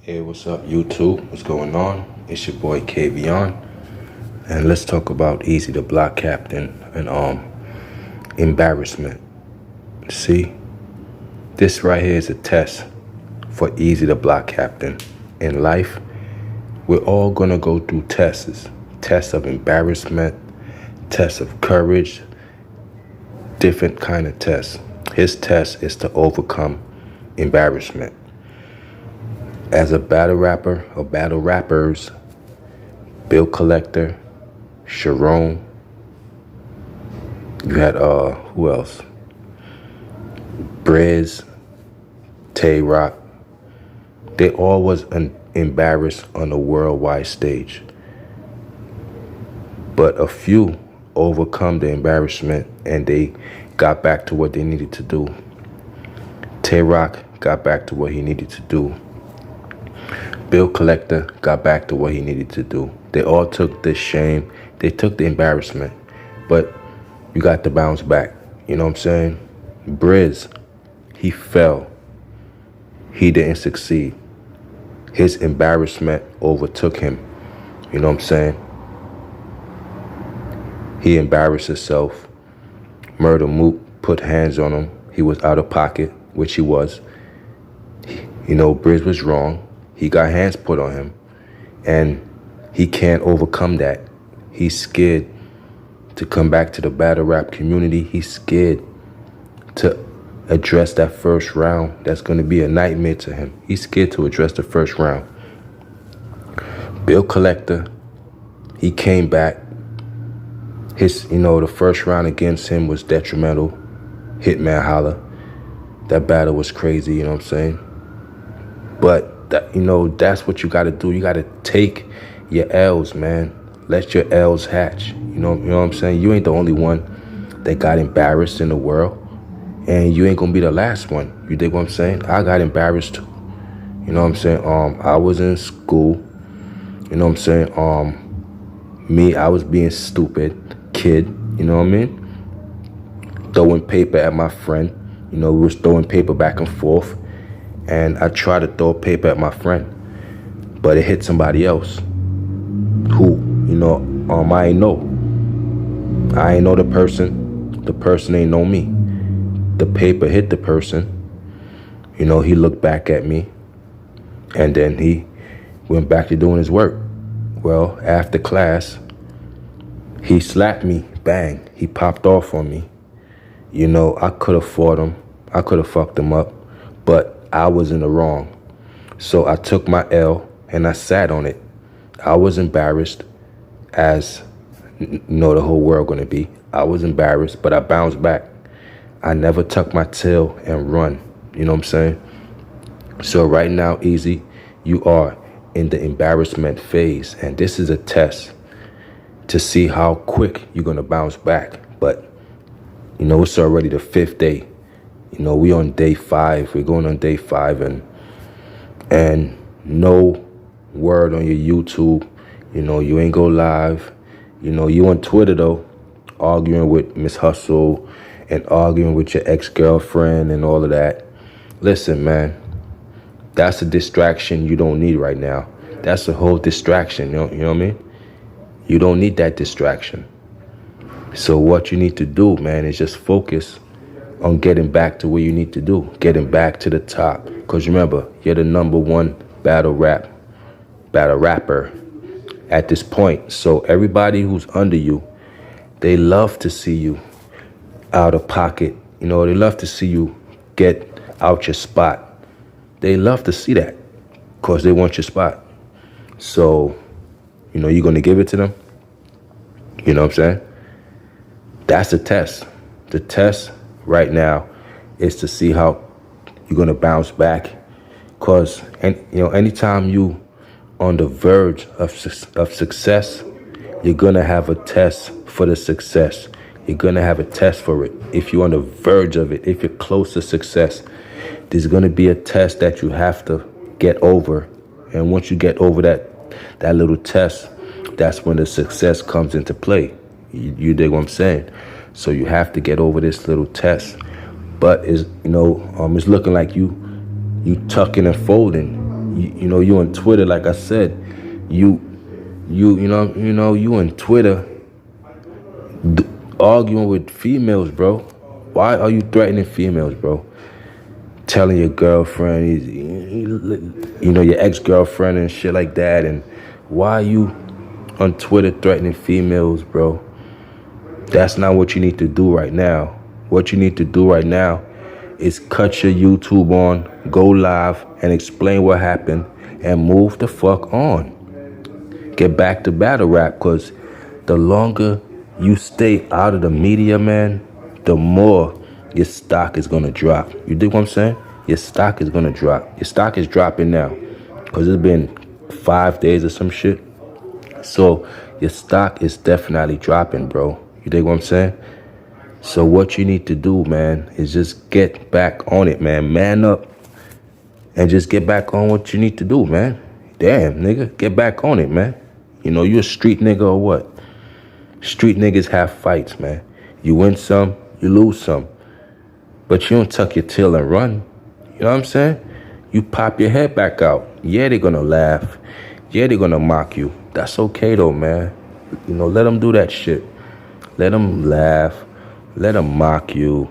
Hey, what's up, YouTube? What's going on? It's your boy KVon, and let's talk about Easy the Block Captain and embarrassment. See, this right here is a test for Easy the Block Captain. In life, we're all gonna go through tests of embarrassment, tests of courage, different kind of tests. His test is to overcome embarrassment. As a battle rapper or battle rappers, Bill Collector, Sharon, you had who else? Briz, Tay Rock. They all was embarrassed on a worldwide stage. But a few overcome the embarrassment and they got back to what they needed to do. Tay Rock got back to what he needed to do. Bill Collector got back to what he needed to do. They all took the shame, they took the embarrassment, but you got to bounce back. You know what I'm saying? Briz, he fell. He didn't succeed. His embarrassment overtook him. You know what I'm saying? He embarrassed himself. Murder Mook put hands on him. He was out of pocket, which he was. You know, Briz was wrong. He got hands put on him, and he can't overcome that. He's scared to come back to the battle rap community. He's scared to address that first round. That's going to be a nightmare to him. He's scared to address the first round. Bill Collector, he came back. The first round against him was detrimental. Hitman Holla. That battle was crazy, you know what I'm saying? But that's what you got to do. You got to take your L's, man. Let your L's hatch. You know what I'm saying? You ain't the only one that got embarrassed in the world, and you ain't gonna be the last one. You dig what I'm saying? I got embarrassed too. You know what I'm saying? I was in school. You know what I'm saying? I was being stupid kid. You know what I mean? Throwing paper at my friend. We was throwing paper back and forth. And I tried to throw paper at my friend, but it hit somebody else who, I ain't know. I ain't know the person. The person ain't know me. The paper hit the person. He looked back at me, and then he went back to doing his work. Well, after class, he slapped me. Bang. He popped off on me. I could have fought him. I could have fucked him up, but I was in the wrong. So I took my L and I sat on it. I was embarrassed, as the whole world gonna be. I was embarrassed, but I bounced back. I never tuck my tail and run. You know what I'm saying? So right now, Easy, you are in the embarrassment phase, and this is a test to see how quick you're gonna bounce back. But it's already the 5th day. We on day 5. We're going on day 5, and no word on your YouTube. You ain't go live. You on Twitter though, arguing with Miss Hustle and arguing with your ex-girlfriend and all of that. Listen, man, that's a distraction you don't need right now. That's a whole distraction. You know what I mean? You don't need that distraction. So what you need to do, man, is just focus on getting back to where you need to do, getting back to the top. Because remember, you're the #1 battle rapper at this point. So everybody who's under you, they love to see you out of pocket. They love to see you get out your spot. They love to see that because they want your spot. So, you're going to give it to them. You know what I'm saying? That's the test. The test right now is to see how you're going to bounce back. Because, anytime you on the verge of success, you're going to have a test for the success. You're going to have a test for it. If you're on the verge of it, if you're close to success, there's going to be a test that you have to get over. And once you get over that little test, that's when the success comes into play. You dig what I'm saying? So you have to get over this little test. But it's looking like you tucking and folding. You on Twitter, like I said, you you on Twitter arguing with females, bro. Why are you threatening females, bro? Telling your girlfriend, your ex-girlfriend and shit like that, and why are you on Twitter threatening females, bro? That's not what you need to do right now. What you need to do right now is cut your YouTube on, go live, and explain what happened, and move the fuck on. Get back to battle rap, because the longer you stay out of the media, man, the more your stock is going to drop. You dig what I'm saying? Your stock is going to drop. Your stock is dropping now because it's been 5 days or some shit. So your stock is definitely dropping, bro. You dig what I'm saying? So what you need to do, man, is just get back on it, man. Man up and just get back on what you need to do, man. Damn, nigga, get back on it, man. You a street nigga or what? Street niggas have fights, man. You win some, you lose some. But you don't tuck your tail and run. You know what I'm saying? You pop your head back out. Yeah, they're gonna laugh. Yeah, they're gonna mock you. That's okay though, man. Let them do that shit. Let them laugh. Let them mock you.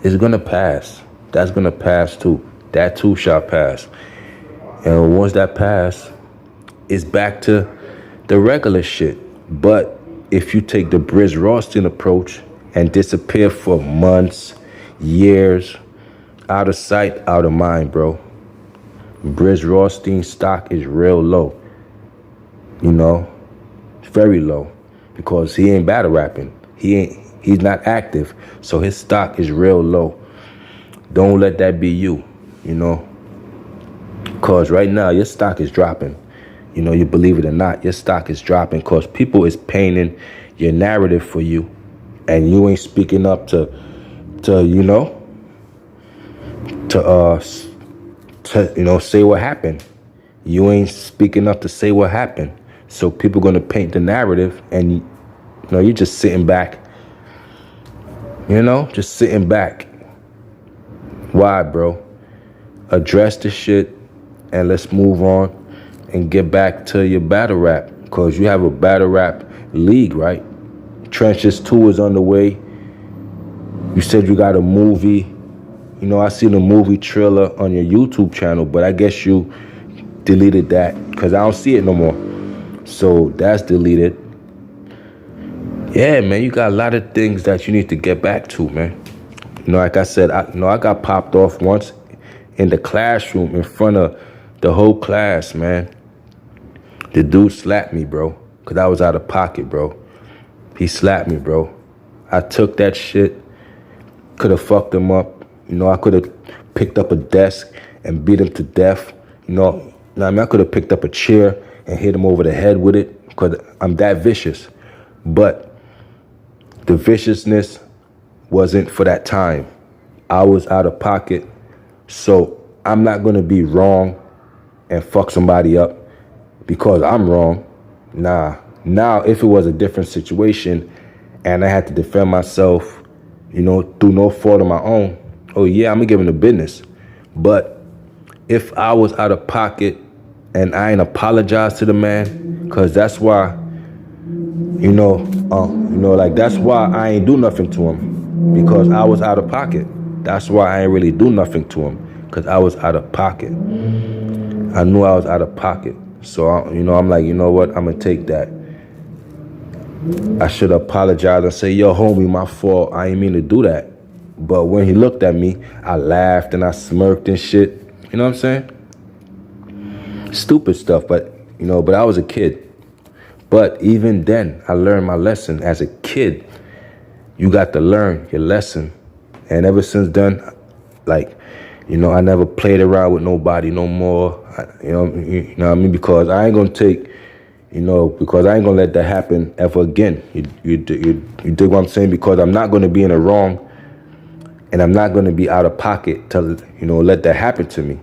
It's gonna pass. That's gonna pass too. That too shall pass. And once that pass, it's back to the regular shit. But if you take the Briz Rawsteen approach and disappear for months, years, out of sight, out of mind, bro. Briz Rawsteen's stock is real low. Very low. Because he ain't battle rapping. He's not active. So his stock is real low. Don't let that be you, Because right now your stock is dropping. You believe it or not, your stock is dropping because people is painting your narrative for you, and you ain't speaking up to say what happened. You ain't speaking up to say what happened. So people gonna paint the narrative, and you're just sitting back. Just sitting back. Why, bro? Address the shit, and let's move on and get back to your battle rap, because you have a battle rap league, right? Trenches 2 is on the way. You said you got a movie. I seen a movie trailer on your YouTube channel, but I guess you deleted that because I don't see it no more. So that's deleted. Yeah, man, you got a lot of things that you need to get back to, man. Like I said, I got popped off once in the classroom in front of the whole class, man. The dude slapped me, bro, because I was out of pocket, bro. He slapped me, bro. I took that shit. Could have fucked him up. I could have picked up a desk and beat him to death. I could have picked up a chair and hit him over the head with it because I'm that vicious. But the viciousness wasn't for that time. I was out of pocket. So I'm not going to be wrong and fuck somebody up because I'm wrong. Nah. Now, if it was a different situation and I had to defend myself, through no fault of my own, oh yeah, I'm gonna give him the business. But if I was out of pocket and I ain't apologize to the man, cause that's why, that's why I ain't do nothing to him, because I was out of pocket. That's why I ain't really do nothing to him, cause I was out of pocket. I knew I was out of pocket. So, I'm like, you know what? I'm gonna take that. I should apologize and say, yo, homie, my fault. I ain't mean to do that. But when he looked at me, I laughed and I smirked and shit. You know what I'm saying? Stupid stuff, but I was a kid. But even then, I learned my lesson. As a kid, you got to learn your lesson. And ever since then, I never played around with nobody no more. You know what I mean? Because I ain't gonna take, because I ain't gonna let that happen ever again. You dig what I'm saying? Because I'm not gonna be in the wrong, and I'm not gonna be out of pocket to, let that happen to me.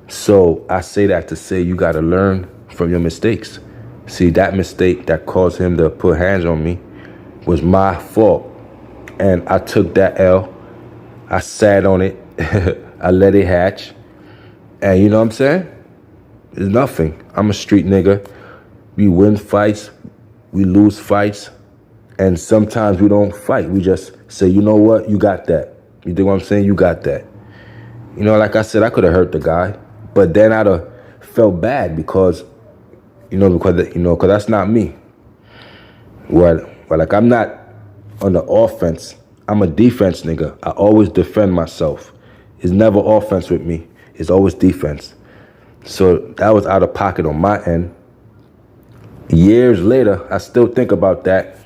So I say that to say you gotta learn from your mistakes. See, that mistake that caused him to put hands on me was my fault, and I took that L. I sat on it. I let it hatch, and you know what I'm saying? It's nothing. I'm a street nigga. We win fights, we lose fights, and sometimes we don't fight. We just say, you know what, you got that. You dig what I'm saying? You got that. You know, like I said, I could have hurt the guy, but then I'd have felt bad because that's not me. Well, like I'm not on the offense. I'm a defense nigga. I always defend myself. It's never offense with me. It's always defense. So that was out of pocket on my end. Years later, I still think about that,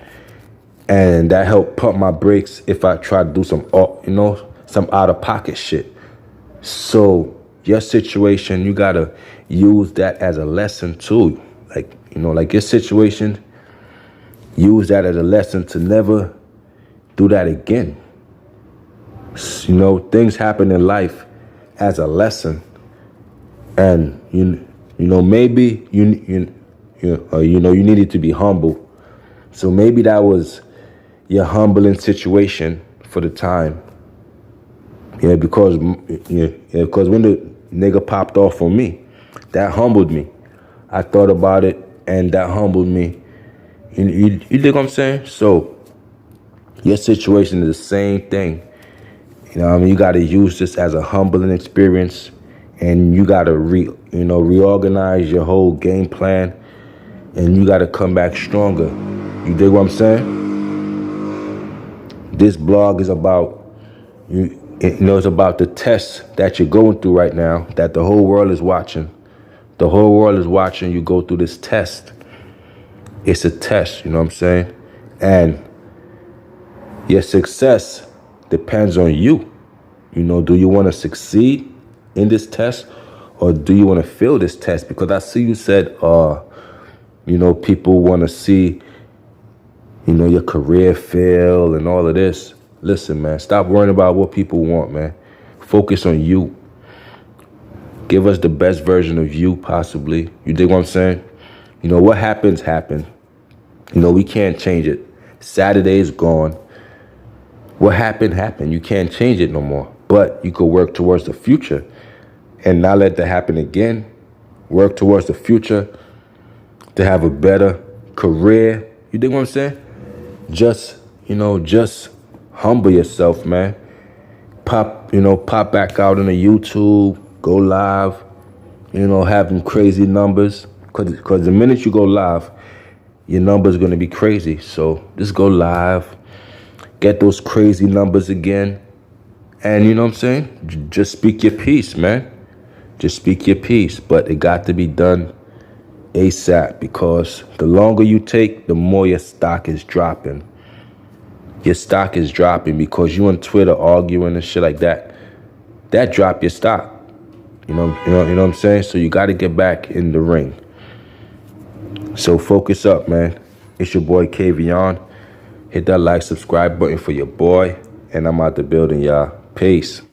and that helped pump my brakes if I try to do some out of pocket shit. So your situation, you gotta use that as a lesson too. Like your situation, use that as a lesson to never do that again. You know, things happen in life as a lesson, and maybe you needed to be humble. So maybe that was your humbling situation for the time. Yeah, because when the nigga popped off on me, that humbled me. I thought about it, and that humbled me. You dig what I'm saying? So your situation is the same thing. You know what I mean? You got to use this as a humbling experience, and you got to reorganize your whole game plan, and you got to come back stronger. You dig what I'm saying? This blog is about it's about the test that you're going through right now, that the whole world is watching. The whole world is watching you go through this test. It's a test, you know what I'm saying? And your success depends on you. You know, do you want to succeed in this test, or do you want to fail this test? Because I see you said, people want to see, your career fail and all of this. Listen, man, stop worrying about what people want, man. Focus on you. Give us the best version of you, possibly. You dig what I'm saying? What happens, happened. We can't change it. Saturday is gone. What happened, happened. You can't change it no more. But you could work towards the future and not let that happen again. Work towards the future to have a better career. You dig what I'm saying? Just humble yourself, man. Pop back out on the YouTube, go live, have them crazy numbers. Cause the minute you go live, your number's gonna be crazy. So just go live, get those crazy numbers again. And you know what I'm saying? Just speak your piece, man. Just speak your piece. But it got to be done ASAP, because the longer you take, the more your stock is dropping. Your stock is dropping because you on Twitter arguing and shit like that. That drop your stock. You know what I'm saying? So you got to get back in the ring. So focus up, man. It's your boy Kavion. Hit that like, subscribe button for your boy, and I'm out the building, y'all. Peace.